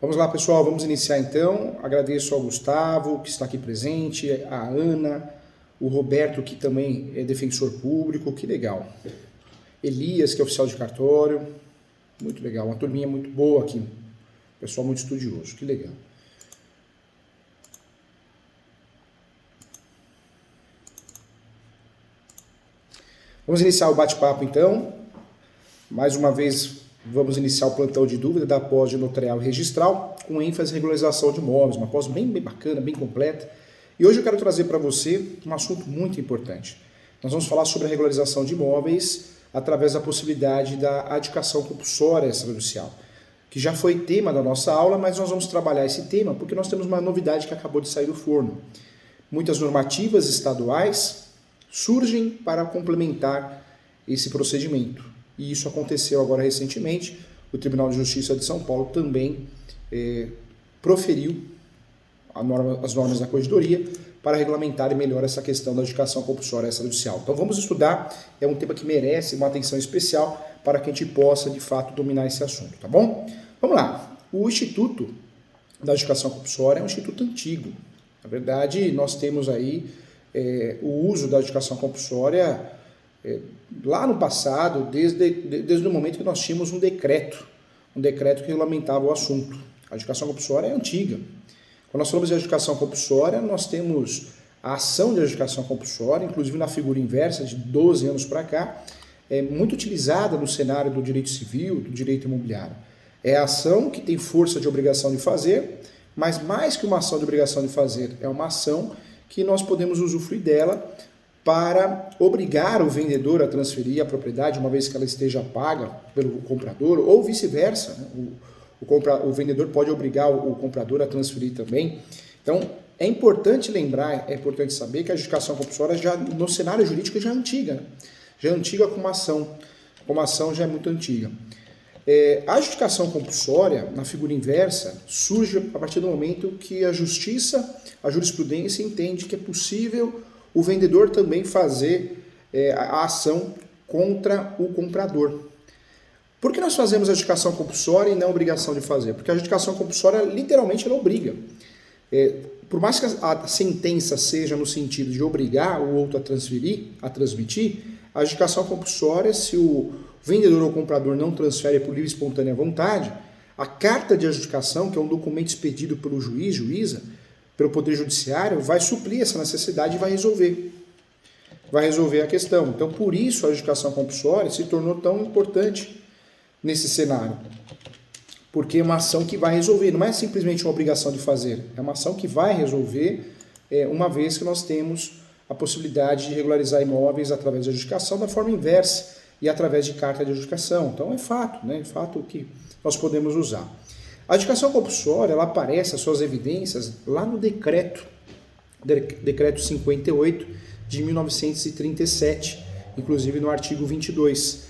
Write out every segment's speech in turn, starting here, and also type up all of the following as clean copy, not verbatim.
Vamos lá, pessoal, vamos iniciar então. Agradeço ao Gustavo, que está aqui presente, a Ana, o Roberto, que também é defensor público, que legal. Elias, que é oficial de cartório, muito legal. Uma turminha muito boa aqui, pessoal muito estudioso, que legal. Vamos iniciar o bate-papo então. Mais uma vez, vamos iniciar o plantão de dúvida da pós de notarial e registral, com ênfase em regularização de imóveis, uma pós bem bacana, bem completa. E hoje eu quero trazer para você um assunto muito importante. Nós vamos falar sobre a regularização de imóveis através da possibilidade da adjudicação compulsória extrajudicial, que já foi tema da nossa aula, mas nós vamos trabalhar esse tema porque nós temos uma novidade que acabou de sair do forno. Muitas normativas estaduais surgem para complementar esse procedimento. E isso aconteceu agora recentemente. O Tribunal de Justiça de São Paulo também proferiu as normas da corregedoria para regulamentar melhor essa questão da adjudicação compulsória extrajudicial. Então vamos estudar, é um tema que merece uma atenção especial para que a gente possa, de fato, dominar esse assunto, tá bom? Vamos lá. O Instituto da Adjudicação Compulsória é um instituto antigo. Na verdade, nós temos aí o uso da adjudicação compulsória lá no passado, desde o momento que nós tínhamos um decreto que regulamentava o assunto. A adjudicação compulsória é antiga. Quando nós falamos de adjudicação compulsória, nós temos a ação de adjudicação compulsória, inclusive na figura inversa, de 12 anos para cá, é muito utilizada no cenário do direito civil, do direito imobiliário. É a ação que tem força de obrigação de fazer, mas mais que uma ação de obrigação de fazer, é uma ação que nós podemos usufruir dela para obrigar o vendedor a transferir a propriedade, uma vez que ela esteja paga pelo comprador, ou vice-versa, né? O vendedor pode obrigar o comprador a transferir também. Então, é importante lembrar, é importante saber que a adjudicação compulsória, já, no cenário jurídico, já é antiga. Né? Já é antiga como ação já é muito antiga. A adjudicação compulsória, na figura inversa, surge a partir do momento que a justiça, a jurisprudência entende que é possível o vendedor também fazer a ação contra o comprador. Por que nós fazemos a adjudicação compulsória e não a obrigação de fazer? Porque a adjudicação compulsória, literalmente, ela obriga. Por mais que a sentença seja no sentido de obrigar o outro a transmitir, a adjudicação compulsória, se o vendedor ou comprador não transfere por livre e espontânea vontade, a carta de adjudicação, que é um documento expedido pelo juiz, juíza, pelo Poder Judiciário, vai suprir essa necessidade e vai resolver a questão. Então, por isso, a adjudicação compulsória se tornou tão importante nesse cenário. Porque é uma ação que vai resolver, não é simplesmente uma obrigação de fazer, é uma ação que vai resolver, uma vez que nós temos a possibilidade de regularizar imóveis através da adjudicação da forma inversa e através de carta de adjudicação. Então, é fato, né? É fato que nós podemos usar. A adjudicação compulsória, ela aparece, as suas evidências, lá no decreto 58 de 1937, inclusive no artigo 22.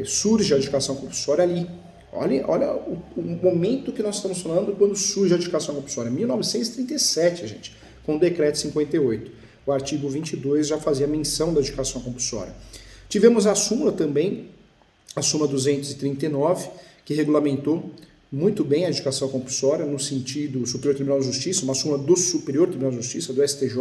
Surge a adjudicação compulsória ali. Olha o momento que nós estamos falando quando surge a adjudicação compulsória. 1937, gente, com o decreto 58. O artigo 22 já fazia menção da adjudicação compulsória. Tivemos a súmula também, a súmula 239, que regulamentou muito bem a adjudicação compulsória no sentido do Superior Tribunal de Justiça, uma súmula do Superior Tribunal de Justiça, do STJ,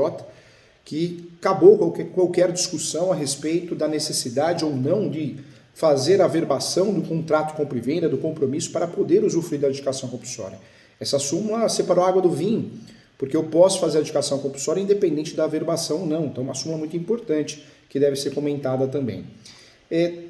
que acabou qualquer discussão a respeito da necessidade ou não de fazer a averbação do contrato compra e venda, do compromisso, para poder usufruir da adjudicação compulsória. Essa súmula separou a água do vinho, porque eu posso fazer a adjudicação compulsória independente da averbação ou não. Então, uma súmula muito importante que deve ser comentada também.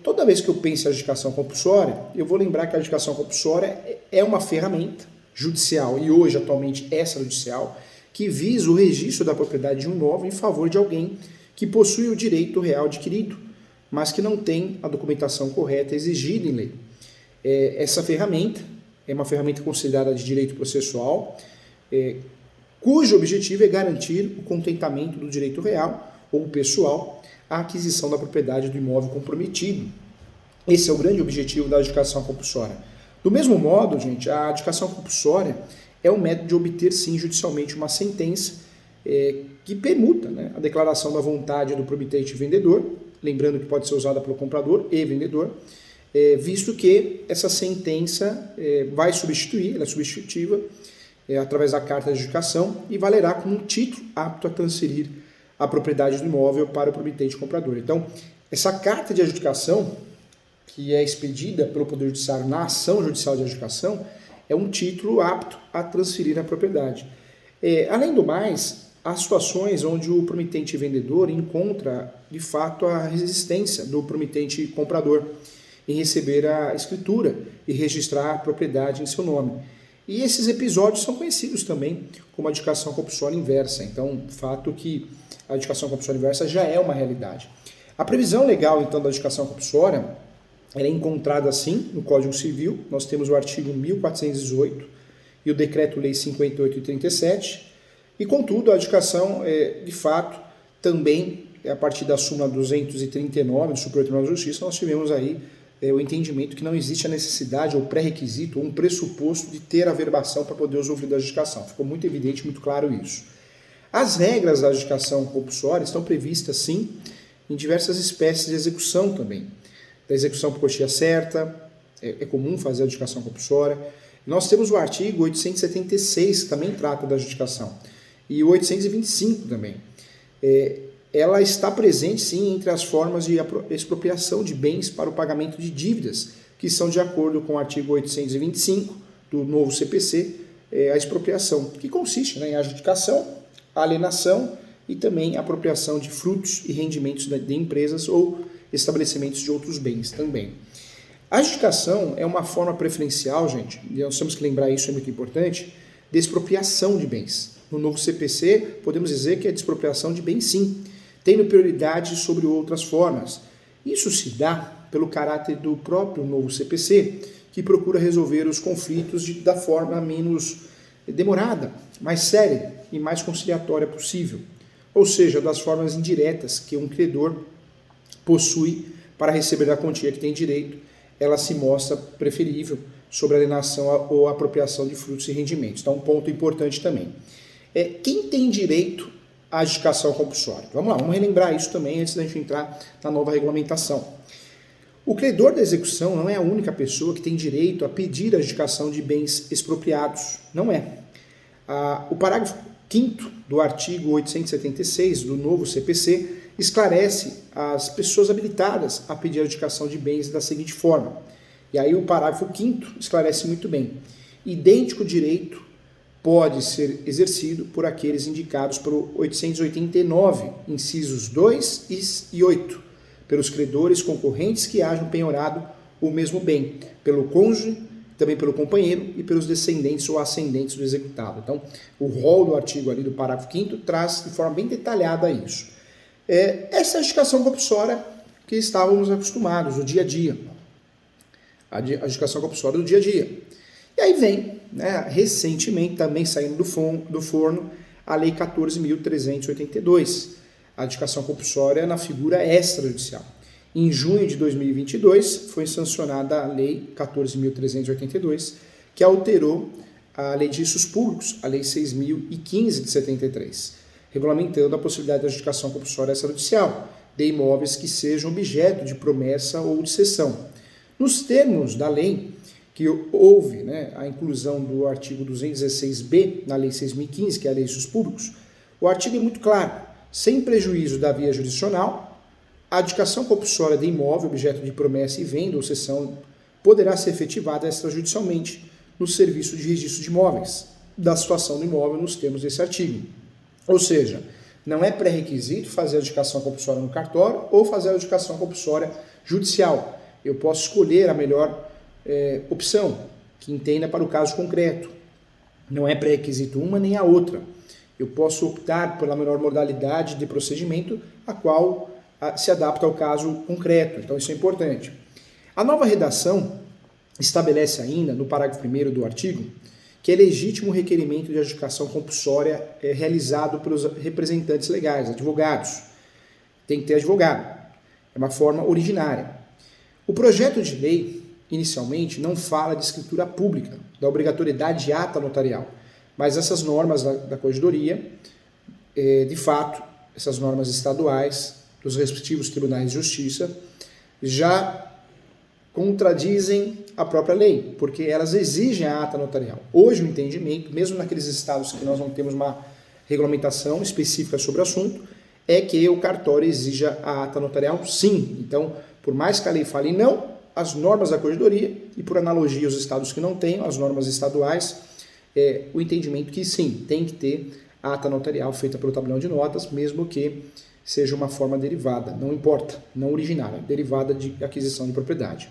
Toda vez que eu penso em adjudicação compulsória, eu vou lembrar que a adjudicação compulsória é uma ferramenta judicial, e hoje, atualmente, extrajudicial, que visa o registro da propriedade de um imóvel em favor de alguém que possui o direito real adquirido, mas que não tem a documentação correta exigida em lei. Essa ferramenta é uma ferramenta considerada de direito processual, cujo objetivo é garantir o contentamento do direito real ou pessoal à aquisição da propriedade do imóvel comprometido. Esse é o grande objetivo da adjudicação compulsória. Do mesmo modo, gente, a adjudicação compulsória é um método de obter, sim, judicialmente uma sentença que permuta, né, a declaração da vontade do promitente vendedor, lembrando que pode ser usada pelo comprador e vendedor, visto que essa sentença vai substituir, ela é substitutiva, através da carta de adjudicação e valerá como um título apto a transferir a propriedade do imóvel para o promitente comprador. Então, essa carta de adjudicação, que é expedida pelo Poder Judiciário na ação judicial de adjudicação, é um título apto a transferir a propriedade. Além do mais, há situações onde o promitente vendedor encontra, de fato, a resistência do promitente comprador em receber a escritura e registrar a propriedade em seu nome. E esses episódios são conhecidos também como adjudicação compulsória inversa. Então, fato que a adjudicação compulsória inversa já é uma realidade. A previsão legal, então, da adjudicação compulsória, ela é encontrada assim no Código Civil. Nós temos o artigo 1418 e o Decreto-Lei 58/37. E, contudo, a adjudicação, de fato, também, a partir da súmula 239 do Superior Tribunal de Justiça, nós tivemos aí o entendimento que não existe a necessidade ou pré-requisito ou um pressuposto de ter averbação para poder usufruir da adjudicação. Ficou muito evidente, muito claro isso. As regras da adjudicação compulsória estão previstas, sim, em diversas espécies de execução também. Da execução por quantia certa, é comum fazer a adjudicação compulsória. Nós temos o artigo 876, que também trata da adjudicação, e o 825 também. Ela está presente, sim, entre as formas de expropriação de bens para o pagamento de dívidas, que são de acordo com o artigo 825 do novo CPC, a expropriação, que consiste em adjudicação, alienação e também apropriação de frutos e rendimentos de empresas ou estabelecimentos de outros bens também. A adjudicação é uma forma preferencial, gente, e nós temos que lembrar isso, é muito importante, de expropriação de bens. No novo CPC, podemos dizer que é de expropriação de bens, sim, tendo prioridade sobre outras formas. Isso se dá pelo caráter do próprio novo CPC, que procura resolver os conflitos da forma menos demorada, mais séria e mais conciliatória possível, ou seja, das formas indiretas que um credor possui para receber a quantia que tem direito, ela se mostra preferível sobre a alienação ou apropriação de frutos e rendimentos. Então, um ponto importante também. Quem tem direito à adjudicação compulsória? Vamos lá, vamos relembrar isso também antes da gente entrar na nova regulamentação. O credor da execução não é a única pessoa que tem direito a pedir a adjudicação de bens expropriados. Não é. O parágrafo 5º do artigo 876 do novo CPC esclarece as pessoas habilitadas a pedir a adjudicação de bens da seguinte forma. E aí o parágrafo 5º esclarece muito bem. Idêntico direito pode ser exercido por aqueles indicados pelo 889, incisos 2 e 8, pelos credores concorrentes que hajam penhorado o mesmo bem, pelo cônjuge, também pelo companheiro e pelos descendentes ou ascendentes do executado. Então, o rol do artigo ali do parágrafo 5º traz de forma bem detalhada isso. Essa é a adjudicação compulsória que estávamos acostumados no dia a dia. A adjudicação compulsória do dia a dia. E aí vem, recentemente, também saindo do forno, a Lei 14.382, a adjudicação compulsória na figura extrajudicial. Em junho de 2022, foi sancionada a Lei 14.382, que alterou a Lei de Registros Públicos, a Lei 6.015 de 73, regulamentando a possibilidade de adjudicação compulsória extrajudicial de imóveis que sejam objeto de promessa ou de cessão. Nos termos da lei, que houve a inclusão do artigo 216b na Lei 6.015, que é a Lei de Registros Públicos, o artigo é muito claro. Sem prejuízo da via jurisdicional, a adjudicação compulsória de imóvel, objeto de promessa e venda ou cessão, poderá ser efetivada extrajudicialmente no serviço de registro de imóveis, da situação do imóvel nos termos desse artigo. Ou seja, não é pré-requisito fazer a adjudicação compulsória no cartório ou fazer a adjudicação compulsória judicial. Eu posso escolher a melhor opção, que entenda para o caso concreto. Não é pré-requisito uma nem a outra. Eu posso optar pela melhor modalidade de procedimento, a qual se adapta ao caso concreto. Então isso é importante. A nova redação estabelece ainda, no parágrafo 1º do artigo, que é legítimo o requerimento de adjudicação compulsória realizado pelos representantes legais, advogados. Tem que ter advogado. É uma forma originária. O projeto de lei, inicialmente, não fala de escritura pública, da obrigatoriedade de ata notarial, mas essas normas da Corregedoria, de fato, essas normas estaduais, dos respectivos tribunais de justiça, já contradizem a própria lei, porque elas exigem a ata notarial. Hoje o entendimento, mesmo naqueles estados que nós não temos uma regulamentação específica sobre o assunto, é que o cartório exija a ata notarial sim. Então, por mais que a lei fale não, as normas da corregedoria, e por analogia os estados que não têm, as normas estaduais, o entendimento que sim, tem que ter a ata notarial feita pelo tabelião de notas, mesmo que seja uma forma derivada, não importa, não originária, derivada de aquisição de propriedade.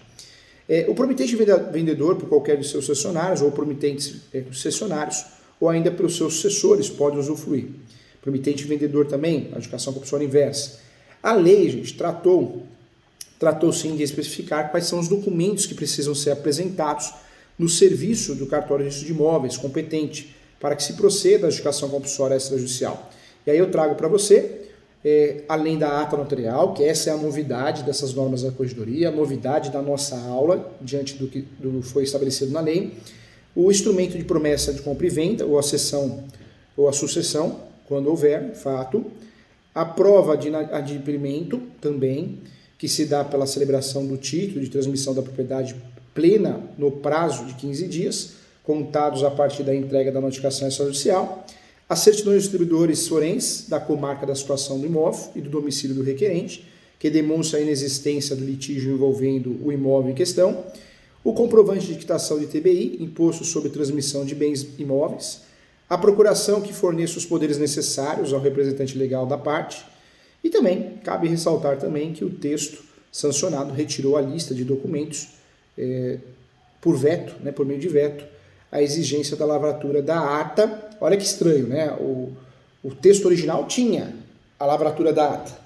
O promitente vendedor, por qualquer de seus cessionários, ou promitentes cessionários, ou ainda pelos seus sucessores, pode usufruir. Promitente vendedor também, adjudicação compulsória inversa. A lei, gente, tratou sim de especificar quais são os documentos que precisam ser apresentados no serviço do cartório de registro de imóveis competente para que se proceda a adjudicação compulsória extrajudicial. E aí eu trago para você, além da ata notarial, que essa é a novidade dessas normas da corregedoria, a novidade da nossa aula, diante do que foi estabelecido na lei, o instrumento de promessa de compra e venda, ou a cessão ou a sucessão, quando houver fato, a prova de adimplemento também, que se dá pela celebração do título de transmissão da propriedade plena no prazo de 15 dias, contados a partir da entrega da notificação extrajudicial, as certidões dos distribuidores forenses da comarca da situação do imóvel e do domicílio do requerente, que demonstra a inexistência do litígio envolvendo o imóvel em questão, o comprovante de quitação de TBI, imposto sobre transmissão de bens imóveis, a procuração que forneça os poderes necessários ao representante legal da parte, e também cabe ressaltar também que o texto sancionado retirou a lista de documentos por veto, por meio de veto, a exigência da lavratura da ata. Olha que estranho, né? O texto original tinha a lavratura da ata.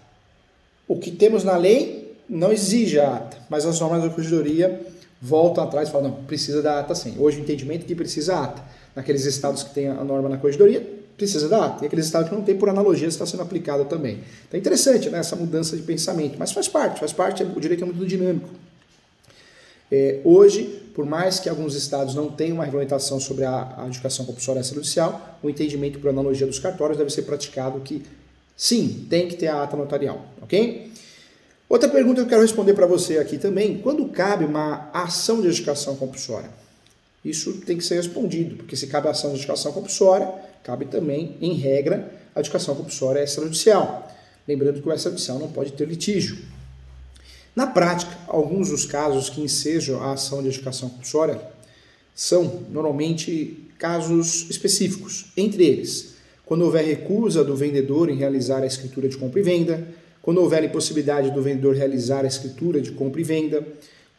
O que temos na lei não exige a ata, mas as normas da corregedoria voltam atrás e falam, não, precisa da ata sim. Hoje o entendimento é que precisa a ata. Naqueles estados que tem a norma na corregedoria, precisa da ata. E aqueles estados que não tem, por analogia, está sendo aplicado também. Então é interessante, né, essa mudança de pensamento, mas faz parte, o direito é muito dinâmico. Hoje, por mais que alguns estados não tenham uma regulamentação sobre a adjudicação compulsória extrajudicial, o entendimento por analogia dos cartórios deve ser praticado que, sim, tem que ter a ata notarial, ok? Outra pergunta que eu quero responder para você aqui também, quando cabe uma ação de adjudicação compulsória? Isso tem que ser respondido, porque se cabe a ação de adjudicação compulsória, cabe também, em regra, a adjudicação compulsória extrajudicial. Lembrando que o extrajudicial não pode ter litígio. Na prática, alguns dos casos que ensejam a ação de adjudicação compulsória são, normalmente, casos específicos. Entre eles, quando houver recusa do vendedor em realizar a escritura de compra e venda, quando houver impossibilidade do vendedor realizar a escritura de compra e venda,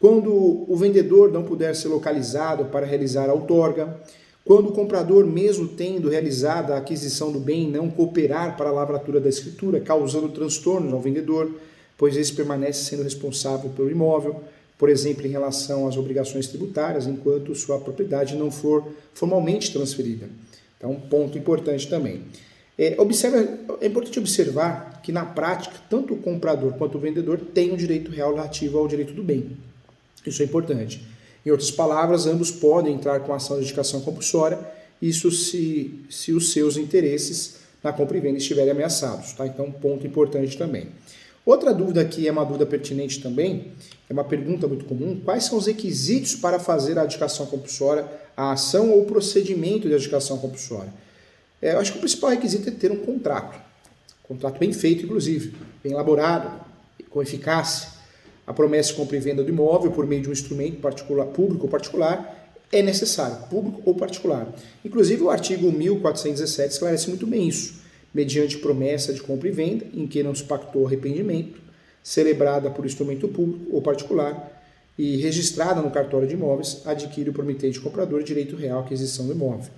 quando o vendedor não puder ser localizado para realizar a outorga, quando o comprador, mesmo tendo realizado a aquisição do bem, não cooperar para a lavratura da escritura, causando transtornos ao vendedor, pois esse permanece sendo responsável pelo imóvel, por exemplo, em relação às obrigações tributárias, enquanto sua propriedade não for formalmente transferida. Então, um ponto importante também. É importante observar que, na prática, tanto o comprador quanto o vendedor têm um direito real relativo ao direito do bem. Isso é importante. Em outras palavras, ambos podem entrar com ação de adjudicação compulsória, isso se os seus interesses na compra e venda estiverem ameaçados. Tá? Então, um ponto importante também. Outra dúvida que é uma dúvida pertinente também, é uma pergunta muito comum, quais são os requisitos para fazer a adjudicação compulsória, a ação ou procedimento de adjudicação compulsória? Eu acho que o principal requisito é ter um contrato bem feito, inclusive, bem elaborado, com eficácia. A promessa de compra e venda do imóvel por meio de um instrumento particular, público ou particular é necessário, público ou particular. Inclusive o artigo 1417 esclarece muito bem isso. Mediante promessa de compra e venda, em que não se pactou arrependimento, celebrada por instrumento público ou particular e registrada no cartório de imóveis, adquire o promitente comprador direito real à aquisição do imóvel.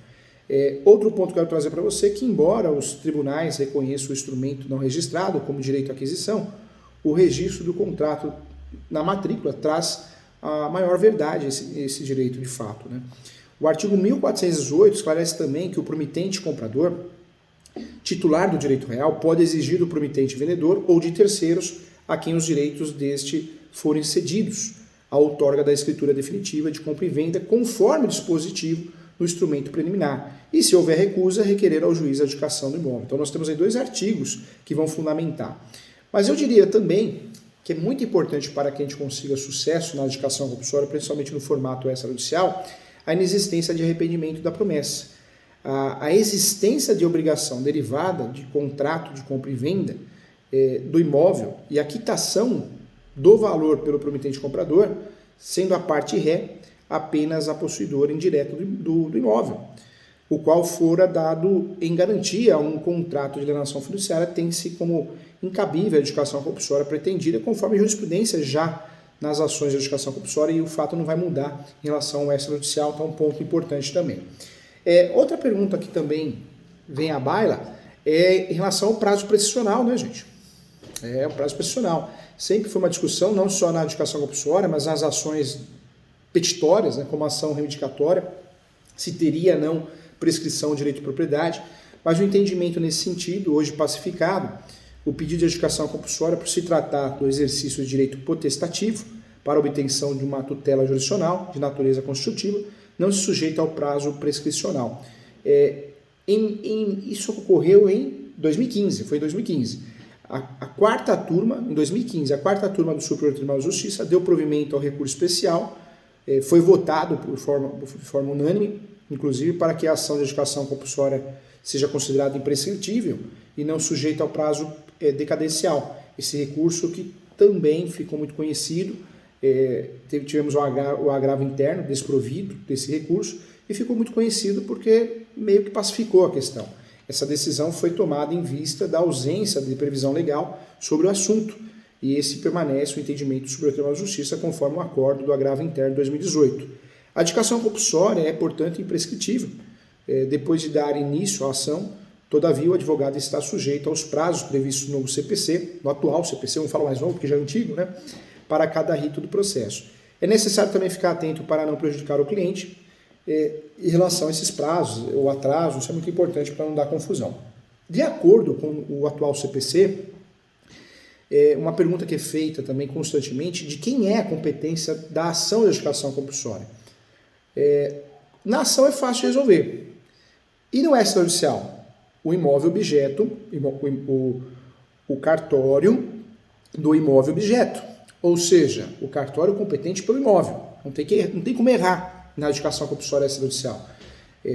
Outro ponto que eu quero trazer para você é que, embora os tribunais reconheçam o instrumento não registrado como direito à aquisição, o registro do contrato na matrícula traz a maior verdade esse direito de fato. Né? O artigo 1418 esclarece também que o promitente comprador, titular do direito real, pode exigir do promitente vendedor ou de terceiros a quem os direitos deste forem cedidos a outorga da escritura definitiva de compra e venda conforme o dispositivo no instrumento preliminar. E se houver recusa, requerer ao juiz a adjudicação do imóvel. Então nós temos aí dois artigos que vão fundamentar. Mas eu diria também que é muito importante para que a gente consiga sucesso na adjudicação compulsória, principalmente no formato extrajudicial, a inexistência de arrependimento da promessa. A existência de obrigação derivada de contrato de compra e venda do imóvel e a quitação do valor pelo promitente comprador, sendo a parte ré apenas a possuidora indireta do imóvel, o qual fora dado em garantia a um contrato de alienação fiduciária, tem-se como incabível a adjudicação compulsória pretendida, conforme a jurisprudência já nas ações de adjudicação compulsória, e o fato não vai mudar em relação ao extrajudicial, então é um ponto importante também. Outra pergunta que também vem à baila é em relação ao prazo prescricional, né, gente? O prazo prescricional. Sempre foi uma discussão, não só na adjudicação compulsória, mas nas ações petitórias, né, como ação reivindicatória, se teria ou não prescrição de direito de propriedade, mas o entendimento nesse sentido, hoje pacificado, o pedido de adjudicação compulsória, por se tratar do exercício de direito potestativo para obtenção de uma tutela jurisdicional de natureza constitutiva, não se sujeita ao prazo prescricional. Isso ocorreu em 2015, foi em 2015. A quarta turma, em 2015, a quarta turma do Superior Tribunal de Justiça deu provimento ao recurso especial, foi votado por forma unânime, inclusive para que a ação de adjudicação compulsória seja considerada imprescritível e não sujeita ao prazo decadencial. Esse recurso que também ficou muito conhecido, tivemos o agravo interno desprovido desse recurso e ficou muito conhecido porque meio que pacificou a questão. Essa decisão foi tomada em vista da ausência de previsão legal sobre o assunto, e esse permanece o entendimento do Superior Tribunal de Justiça conforme o acordo do agravo interno de 2018. A adjudicação compulsória é, portanto, imprescritível. Depois de dar início à ação, todavia o advogado está sujeito aos prazos previstos no novo CPC, no atual CPC, não falo mais novo porque já é antigo, né? Para cada rito do processo. É necessário também ficar atento para não prejudicar o cliente em relação a esses prazos ou atrasos, isso é muito importante para não dar confusão. De acordo com o atual CPC, uma pergunta que é feita também constantemente de quem é a competência da ação de adjudicação compulsória. Na ação é fácil de resolver. E no extrajudicial? O imóvel objeto, o cartório do imóvel objeto. Ou seja, o cartório competente pelo imóvel. Não tem como errar na adjudicação compulsória extrajudicial.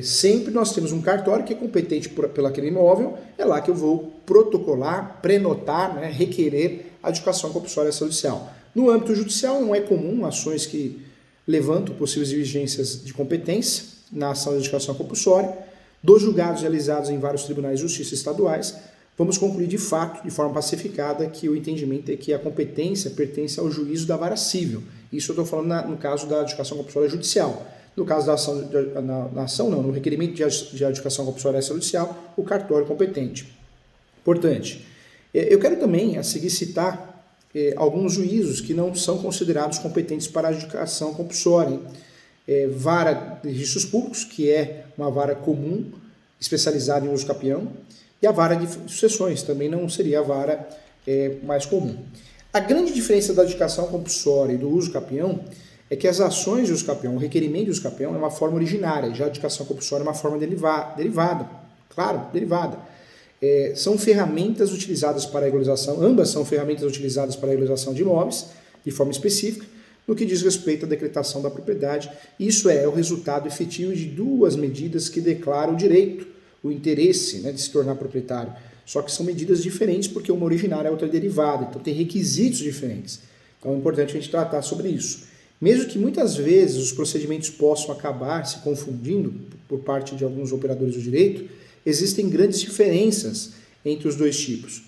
Sempre nós temos um cartório que é competente pelo aquele imóvel, é lá que eu vou protocolar, prenotar, né, requerer a adjudicação compulsória extrajudicial. No âmbito judicial não é comum ações que levantam possíveis divergências de competência na ação de adjudicação compulsória. Dos julgados realizados em vários tribunais de justiça estaduais, vamos concluir de fato, de forma pacificada, que o entendimento é que a competência pertence ao juízo da vara civil. Isso eu estou falando no caso da adjudicação compulsória judicial. No caso da ação, no requerimento de adjudicação compulsória extrajudicial, o cartório competente. Importante. Eu quero também, a seguir, citar alguns juízos que não são considerados competentes para a adjudicação compulsória. Vara de registros públicos, que é uma vara comum, especializada em uso capião, e a vara de sucessões, também não seria a vara mais comum. A grande diferença da adjudicação compulsória e do uso capião é que as ações de uso capião, o requerimento de uso capião é uma forma originária, já a adjudicação compulsória é uma forma derivada. Claro, derivada. São ferramentas utilizadas para a regularização, ambas são ferramentas utilizadas para a regularização de imóveis, de forma específica, no que diz respeito à decretação da propriedade. Isso é o resultado efetivo de duas medidas que declaram o direito, o interesse, né, de se tornar proprietário. Só que são medidas diferentes porque uma originária é outra derivada, então tem requisitos diferentes. Então é importante a gente tratar sobre isso. Mesmo que muitas vezes os procedimentos possam acabar se confundindo por parte de alguns operadores do direito, existem grandes diferenças entre os dois tipos.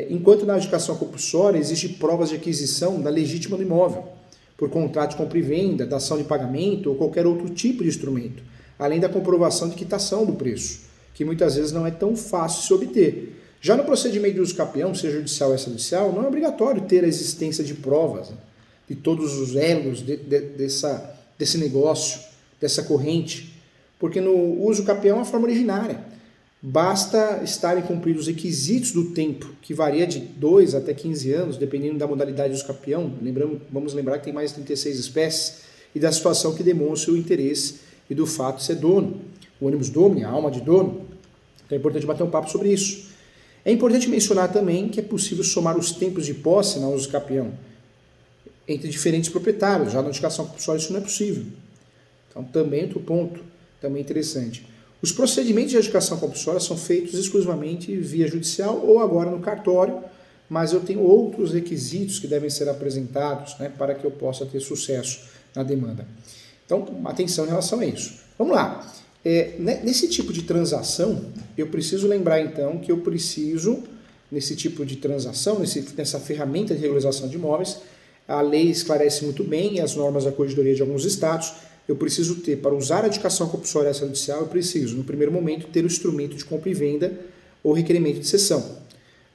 Enquanto na adjudicação compulsória existe provas de aquisição da legítima do imóvel, por contrato de compra e venda, dação de pagamento ou qualquer outro tipo de instrumento, além da comprovação de quitação do preço, que muitas vezes não é tão fácil de se obter. Já no procedimento de uso capião, seja judicial ou extrajudicial, não é obrigatório ter a existência de provas, né, de todos os elos desse negócio, dessa corrente, porque no uso capião é uma forma originária. Basta estarem cumpridos os requisitos do tempo, que varia de 2 até 15 anos, dependendo da modalidade do uso capião. Vamos lembrar que tem mais de 36 espécies, e da situação que demonstra o interesse e do fato de ser dono. O animus domini, a alma de dono. Então é importante bater um papo sobre isso. É importante mencionar também que é possível somar os tempos de posse na uso capião entre diferentes proprietários. Já na notificação compulsória isso não é possível. Então também outro ponto, também interessante. Os procedimentos de adjudicação compulsória são feitos exclusivamente via judicial ou agora no cartório, mas eu tenho outros requisitos que devem ser apresentados, né, para que eu possa ter sucesso na demanda. Então, atenção em relação a isso. Vamos lá. Nesse tipo de transação, eu preciso lembrar então que eu preciso, nesse tipo de transação, nessa ferramenta de regularização de imóveis, a lei esclarece muito bem, e as normas da corregedoria de alguns estados, eu preciso ter, para usar a adjudicação compulsória extrajudicial, eu preciso, no primeiro momento, ter o instrumento de compra e venda ou requerimento de cessão.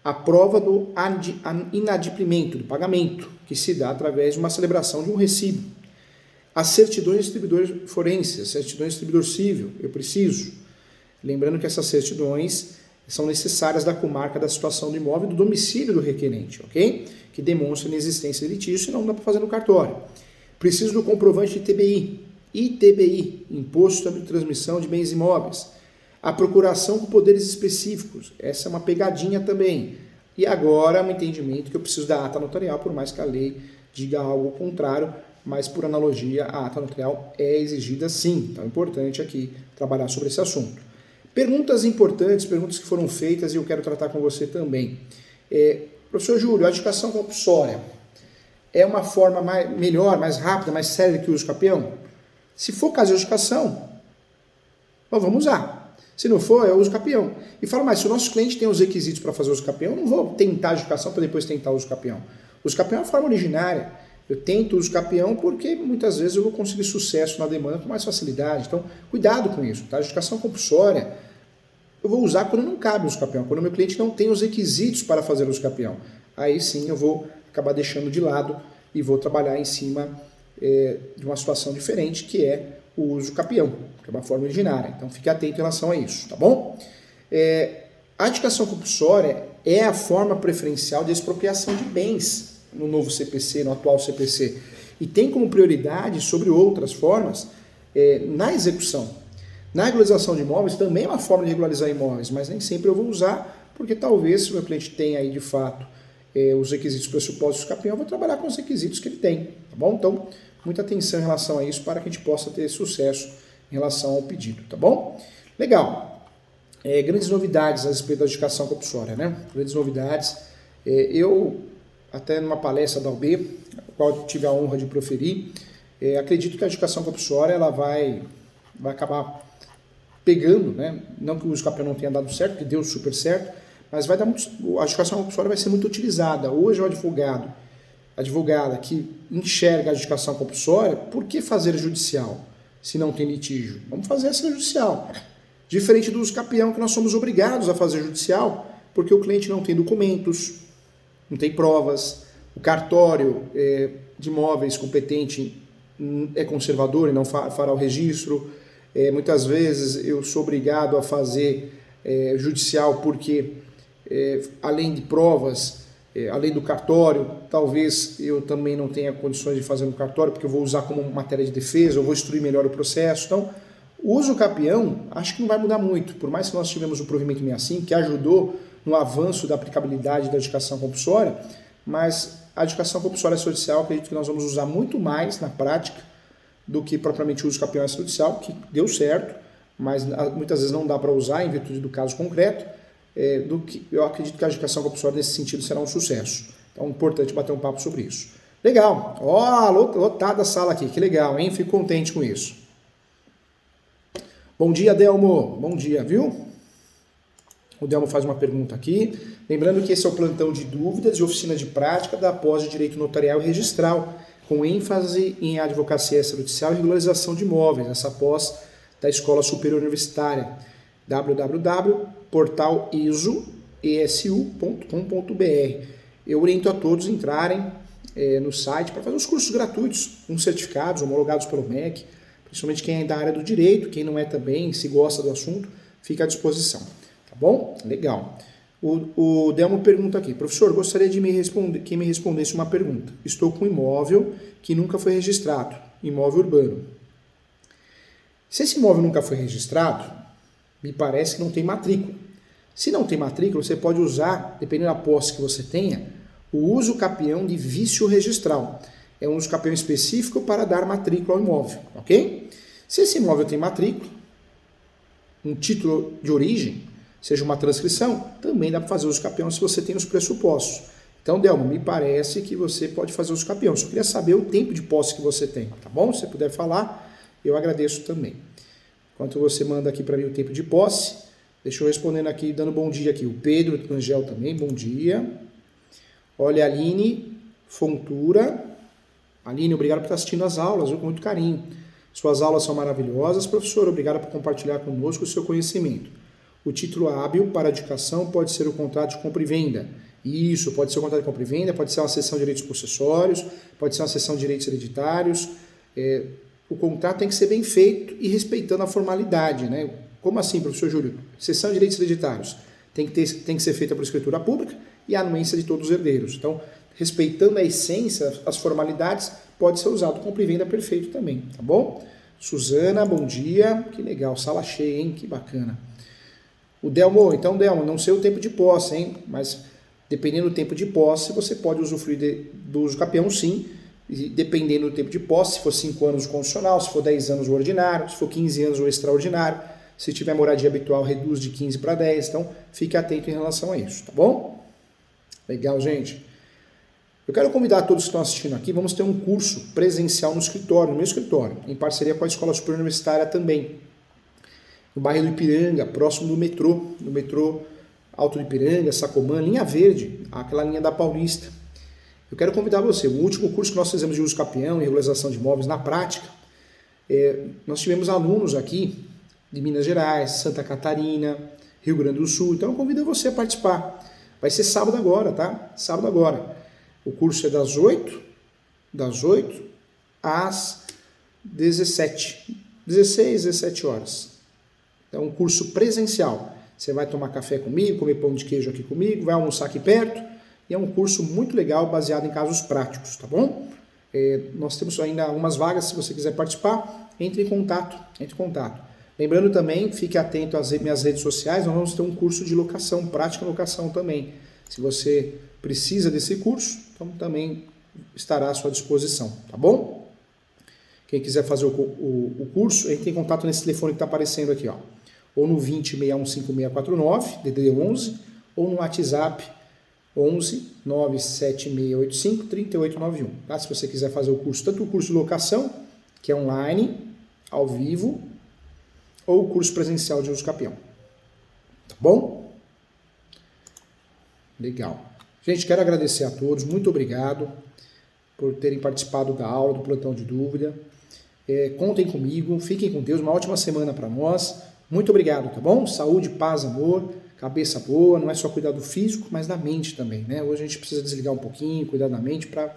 A prova do inadimplimento, do pagamento, que se dá através de uma celebração de um recibo. As certidões de distribuidor forense, as certidões de distribuidor civil, eu preciso. Lembrando que essas certidões são necessárias da comarca da situação do imóvel e do domicílio do requerente, ok? Que demonstram a inexistência de litígio, senão não dá para fazer no cartório. Preciso do comprovante de ITBI, Imposto de Transmissão de Bens Imóveis. A procuração com poderes específicos, essa é uma pegadinha também. E agora, um entendimento que eu preciso da ata notarial, por mais que a lei diga algo contrário, mas por analogia, a ata notarial é exigida sim. Então é importante aqui trabalhar sobre esse assunto. Perguntas importantes, perguntas que foram feitas e eu quero tratar com você também. Professor Júlio, a adjudicação compulsória é uma forma melhor, mais rápida, mais séria que o uso capião? Se for caso de adjudicação, nós vamos usar. Se não for, eu uso capião. E fala, mas se o nosso cliente tem os requisitos para fazer uso capião, eu não vou tentar a adjudicação para depois tentar o uso capião. O uso capião é a forma originária. Eu tento o uso capião porque muitas vezes eu vou conseguir sucesso na demanda com mais facilidade. Então, cuidado com isso. Tá? A adjudicação compulsória eu vou usar quando não cabe o uso capião, quando o meu cliente não tem os requisitos para fazer o uso capião. Aí sim eu vou acabar deixando de lado e vou trabalhar em cima de uma situação diferente, que é o uso capião, que é uma forma originária. Então fique atento em relação a isso, tá bom? A adjudicação compulsória é a forma preferencial de expropriação de bens no novo CPC, no atual CPC, e tem como prioridade sobre outras formas na execução. Na regularização de imóveis também é uma forma de regularizar imóveis, mas nem sempre eu vou usar, porque talvez se o meu cliente tem aí de fato os requisitos pressupostos do capião, eu vou trabalhar com os requisitos que ele tem, tá bom? Então, muita atenção em relação a isso para que a gente possa ter sucesso em relação ao pedido, tá bom? Legal. Grandes novidades a respeito da adjudicação compulsória, né? Grandes novidades. Eu, até numa palestra da UB, a qual eu tive a honra de proferir, acredito que a adjudicação compulsória ela vai acabar pegando, né? Não que o uso capião não tenha dado certo, que deu super certo, mas vai dar muito, a adjudicação compulsória vai ser muito utilizada. Hoje o advogada que enxerga a adjudicação compulsória, por que fazer judicial se não tem litígio? Vamos fazer essa judicial. Diferente do uso capião, que nós somos obrigados a fazer judicial, porque o cliente não tem documentos, não tem provas, o cartório de imóveis competente é conservador e não fará o registro. Muitas vezes eu sou obrigado a fazer judicial porque, além de provas, além do cartório, talvez eu também não tenha condições de fazer no cartório, porque eu vou usar como matéria de defesa, eu vou instruir melhor o processo. Então, o uso capião, acho que não vai mudar muito, por mais que nós tivemos o provimento 65, que ajudou no avanço da aplicabilidade da adjudicação compulsória, mas a adjudicação compulsória extrajudicial, acredito que nós vamos usar muito mais na prática do que propriamente o uso capião extrajudicial, que deu certo, mas muitas vezes não dá para usar em virtude do caso concreto, do que eu acredito que a adjudicação compulsória nesse sentido será um sucesso. Então é importante bater um papo sobre isso. Legal, lotada a sala aqui, que legal, hein? Fico contente com isso. Bom dia, Delmo, bom dia, viu? O Delmo faz uma pergunta aqui, lembrando que esse é o plantão de dúvidas e oficina de prática da pós de Direito Notarial e Registral, com ênfase em advocacia extrajudicial e regularização de imóveis, essa pós da Escola Superior Universitária, www.portaliso.com.br. Eu oriento a todos a entrarem no site para fazer os cursos gratuitos, com certificados, homologados pelo MEC, principalmente quem é da área do direito, quem não é também, se gosta do assunto, fica à disposição. Tá bom? Legal. O Delmo pergunta aqui, professor, gostaria de que me respondesse uma pergunta. Estou com um imóvel que nunca foi registrado, imóvel urbano. Se esse imóvel nunca foi registrado, me parece que não tem matrícula. Se não tem matrícula, você pode usar, dependendo da posse que você tenha, o uso capião de vício registral. É um uso capião específico para dar matrícula ao imóvel, ok? Se esse imóvel tem matrícula, um título de origem, seja uma transcrição, também dá para fazer uso capião se você tem os pressupostos. Então, Delma, me parece que você pode fazer uso capião. Só queria saber o tempo de posse que você tem, tá bom? Se você puder falar, eu agradeço também. Enquanto você manda aqui para mim o tempo de posse, deixa eu respondendo aqui, dando bom dia aqui. O Pedro Angel também, bom dia. Olha, Aline Fontura. Aline, obrigado por estar assistindo as aulas, viu? Com muito carinho. Suas aulas são maravilhosas. Professor, obrigado por compartilhar conosco o seu conhecimento. O título hábil para a dedicação pode ser o contrato de compra e venda. Isso, pode ser o contrato de compra e venda, pode ser uma cessão de direitos possessórios, pode ser uma cessão de direitos hereditários. O contrato tem que ser bem feito e respeitando a formalidade, né? Como assim, professor Júlio? Cessão de direitos hereditários tem que ser feita por escritura pública e a anuência de todos os herdeiros. Então, respeitando a essência, as formalidades, pode ser usado compra e venda perfeito também, tá bom? Suzana, bom dia. Que legal, sala cheia, hein? Que bacana. O Delmo, então, Delmo, não sei o tempo de posse, hein? Mas dependendo do tempo de posse, você pode usufruir do uso capião, sim. E dependendo do tempo de posse, se for 5 anos o condicional, se for 10 anos o ordinário, se for 15 anos o extraordinário. Se tiver moradia habitual, reduz de 15 para 10. Então, fique atento em relação a isso, tá bom? Legal, gente. Eu quero convidar todos que estão assistindo aqui, vamos ter um curso presencial no escritório, no meu escritório, em parceria com a Escola Superior Universitária também. No bairro do Ipiranga, próximo do metrô, no metrô Alto do Ipiranga, Sacomã, linha verde, aquela linha da Paulista. Eu quero convidar você, o último curso que nós fizemos de uso capião e regularização de imóveis na prática, nós tivemos alunos aqui de Minas Gerais, Santa Catarina, Rio Grande do Sul, então eu convido você a participar. Vai ser sábado agora, tá? Sábado agora. O curso é das 8 às 17, 16, 17 horas. É um curso presencial. Você vai tomar café comigo, comer pão de queijo aqui comigo, vai almoçar aqui perto. E é um curso muito legal, baseado em casos práticos, tá bom? Nós temos ainda algumas vagas, se você quiser participar, entre em contato. Lembrando também, fique atento às minhas redes sociais, nós vamos ter um curso de locação, prática locação também. Se você precisa desse curso, então também estará à sua disposição, tá bom? Quem quiser fazer o curso, entre em contato nesse telefone que está aparecendo aqui, ó. Ou no 20615649, DDD 11, ou no WhatsApp 11 97685 3891. Tá? Se você quiser fazer o curso, tanto o curso de locação, que é online, ao vivo, ou o curso presencial de uso capião. Tá bom? Legal. Gente, quero agradecer a todos, muito obrigado por terem participado da aula, do plantão de dúvida. Contem comigo, fiquem com Deus, uma ótima semana para nós. Muito obrigado, tá bom? Saúde, paz, amor, cabeça boa, não é só cuidar do físico, mas da mente também, né? Hoje a gente precisa desligar um pouquinho, cuidar da mente para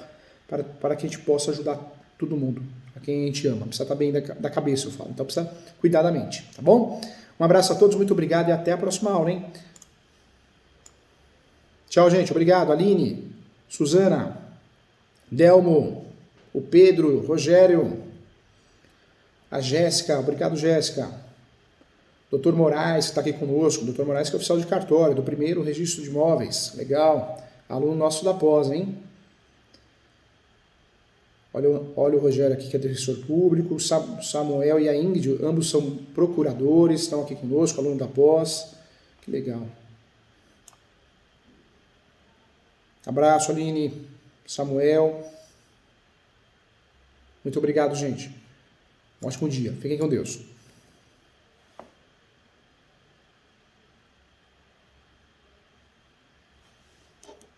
que a gente possa ajudar todo mundo, a quem a gente ama. Precisa estar bem da cabeça, eu falo. Então precisa cuidar da mente, tá bom? Um abraço a todos, muito obrigado e até a próxima aula, hein? Tchau, gente. Obrigado. Aline, Suzana, Delmo, o Pedro, Rogério, a Jéssica. Obrigado, Jéssica. Dr. Moraes, que está aqui conosco. Dr. Moraes, que é oficial de cartório, do primeiro registro de imóveis. Legal. Aluno nosso da pós, hein? Olha o Rogério aqui, que é defensor público. Samuel e a Ingrid, ambos são procuradores, estão aqui conosco, aluno da pós. Que legal. Abraço, Aline, Samuel. Muito obrigado, gente. Um ótimo dia. Fiquem com Deus.